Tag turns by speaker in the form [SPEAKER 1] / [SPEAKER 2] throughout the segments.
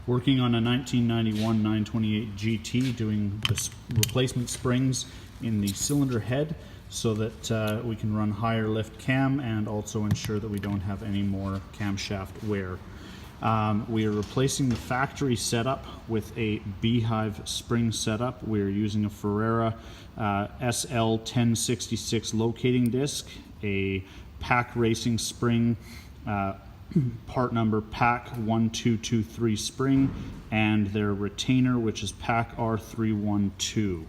[SPEAKER 1] Working on a 1991 928 GT, doing the replacement springs in the cylinder head so that we can run higher lift cam and also ensure that we don't have any more camshaft wear. We are replacing the factory setup with a beehive spring setup. We are using a Férrea SL-1066 locating disc, a PAC racing spring, part number PAC-1223 spring, and their retainer, which is PAC-R312.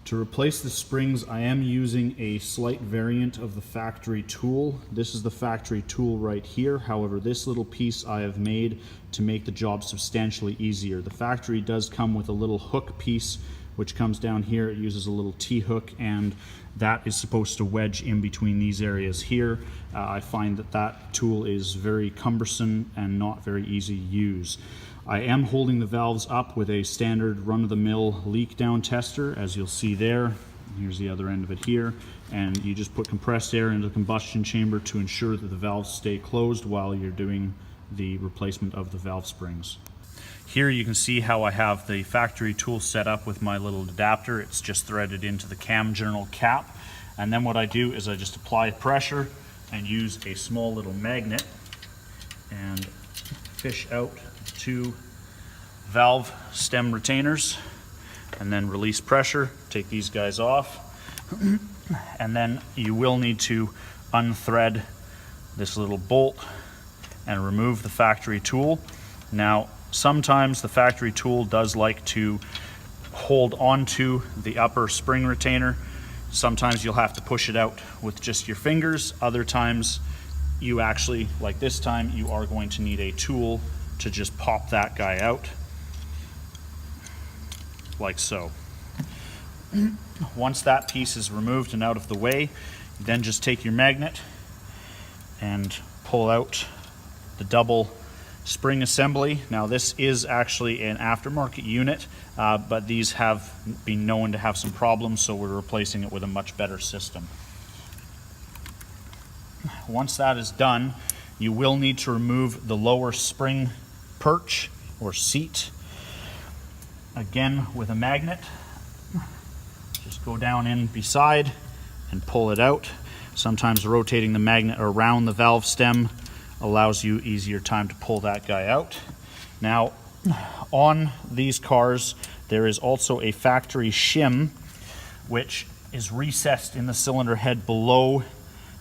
[SPEAKER 1] To replace the springs, I am using a slight variant of the factory tool. This is the factory tool right here. However, this little piece I have made to make the job substantially easier. The factory does come with a little hook piece which comes down here. It uses a little T-hook, and that is supposed to wedge in between these areas here. I find that that tool is very cumbersome and not very easy to use. I am holding the valves up with a standard run-of-the-mill leak down tester, as you'll see there. Here's the other end of it here, and you just put compressed air into the combustion chamber to ensure that the valves stay closed while you're doing the replacement of the valve springs. Here you can see how I have the factory tool set up with my little adapter. It's just threaded into the cam journal cap, and then what I do is I just apply pressure and use a small little magnet and fish out two valve stem retainers, and then release pressure, take these guys off, and then you will need to unthread this little bolt and remove the factory tool. Now, sometimes the factory tool does like to hold onto the upper spring retainer. Sometimes you'll have to push it out with just your fingers. Other times you actually, like this time, you are going to need a tool to just pop that guy out, like so. Once that piece is removed and out of the way, then just take your magnet and pull out the double spring assembly. Now, this is actually an aftermarket unit, but these have been known to have some problems, so we're replacing it with a much better system. Once that is done, you will need to remove the lower spring perch or seat, again with a magnet. Just go down in beside and pull it out. Sometimes rotating the magnet around the valve stem allows you easier time to pull that guy out. Now, on these cars there is also a factory shim which is recessed in the cylinder head below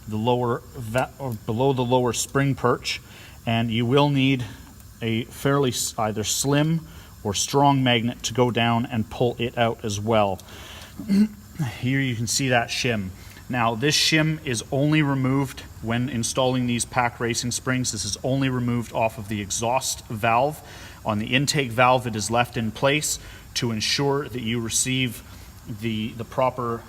[SPEAKER 1] the lower spring perch, and you will need a fairly either slim or strong magnet to go down and pull it out as well. Here you can see that shim. Now, this shim is only removed when installing these PAC racing springs. This is only removed off of the exhaust valve. On the intake valve, it is left in place to ensure that you receive the proper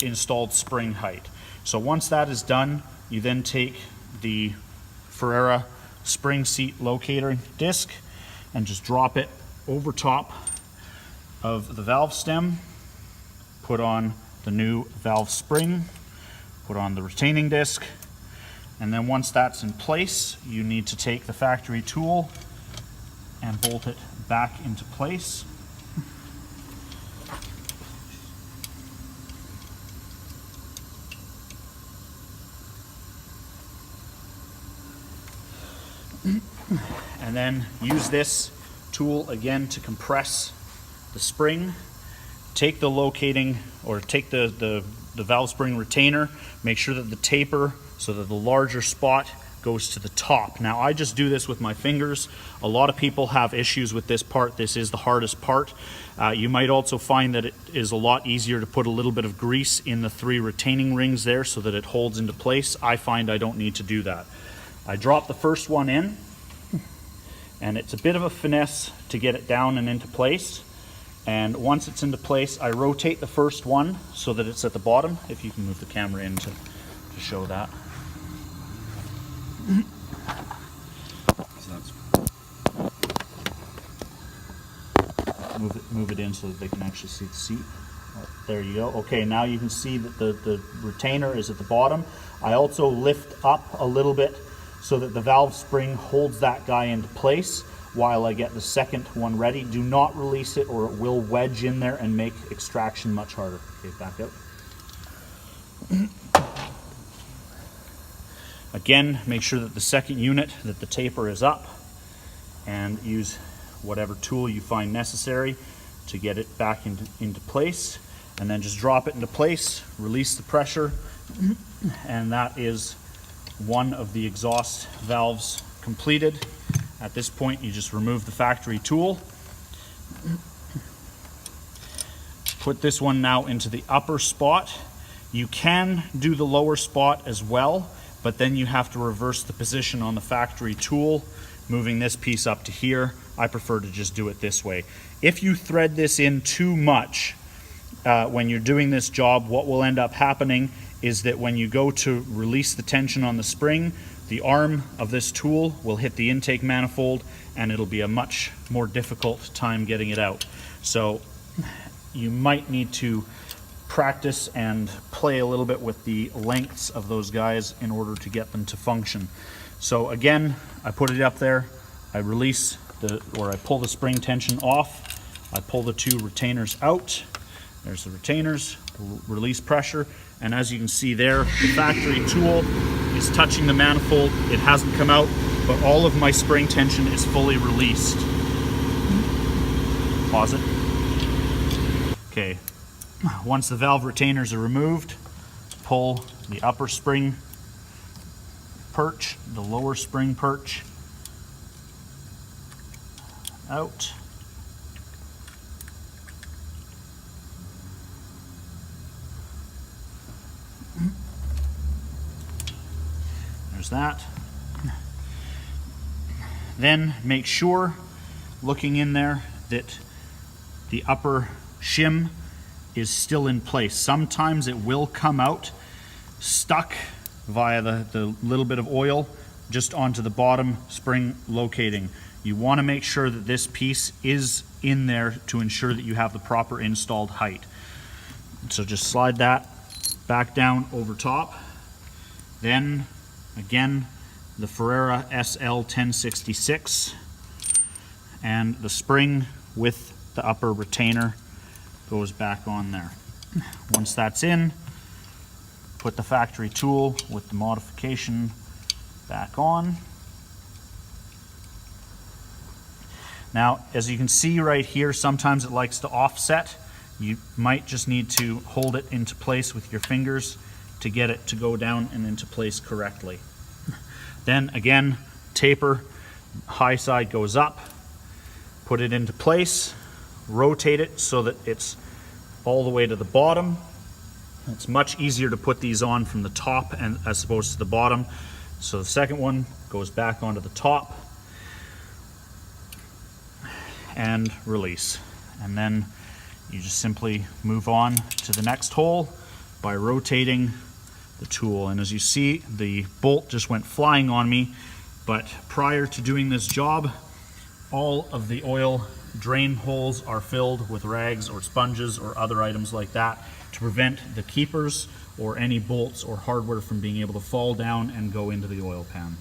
[SPEAKER 1] installed spring height. So once that is done, you then take the Férrea spring seat locator disc and just drop it over top of the valve stem, put on the new valve spring, put on the retaining disc, and then once that's in place, you need to take the factory tool and bolt it back into place. And then use this tool again to compress the spring. Take the locating, or take the valve spring retainer, make sure that the taper, so that the larger spot goes to the top. Now, I just do this with my fingers. A lot of people have issues with this part. This is the hardest part. You might also find that it is a lot easier to put a little bit of grease in the 3 retaining rings there so that it holds into place. I find I don't need to do that. I drop the first one in, and it's a bit of a finesse to get it down and into place. And once it's into place, I rotate the first one so that it's at the bottom. If you can move the camera in to show that. Move it in so that they can actually see the seat. There you go. Okay, now you can see that the retainer is at the bottom. I also lift up a little bit so that the valve spring holds that guy into place while I get the second one ready. Do not release it or it will wedge in there and make extraction much harder. Okay, back out. Again, make sure that the second unit, that the taper is up, and use whatever tool you find necessary to get it back into place. And then just drop it into place, release the pressure, and that is one of the exhaust valves completed. At this point, you just remove the factory tool. Put this one now into the upper spot. You can do the lower spot as well, but then you have to reverse the position on the factory tool, moving this piece up to here. I prefer to just do it this way. If you thread this in too much when you're doing this job, what will end up happening is that when you go to release the tension on the spring, the arm of this tool will hit the intake manifold and it'll be a much more difficult time getting it out. So you might need to practice and play a little bit with the lengths of those guys in order to get them to function. So again, I put it up there, I release I pull the spring tension off, I pull the two retainers out. There's the retainers, release pressure, and as you can see there, the factory tool is touching the manifold. It hasn't come out, but all of my spring tension is fully released. Pause it. Okay, once the valve retainers are removed, pull the upper spring perch, the lower spring perch out. There's that. Then make sure, looking in there, that the upper shim is still in place. Sometimes it will come out stuck via the little bit of oil just onto the bottom spring locating. You want to make sure that this piece is in there to ensure that you have the proper installed height. So just slide that back down over top. Then again, the Férrea SL-1066 and the spring with the upper retainer goes back on there. Once that's in, put the factory tool with the modification back on. Now, as you can see right here, sometimes it likes to offset. You might just need to hold it into place with your fingers to get it to go down and into place correctly. Then again, taper, high side goes up, put it into place, rotate it so that it's all the way to the bottom. It's much easier to put these on from the top and as opposed to the bottom. So the second one goes back onto the top and release. And then you just simply move on to the next hole by rotating the tool. And as you see, the bolt just went flying on me, but prior to doing this job, all of the oil drain holes are filled with rags or sponges or other items like that to prevent the keepers or any bolts or hardware from being able to fall down and go into the oil pan.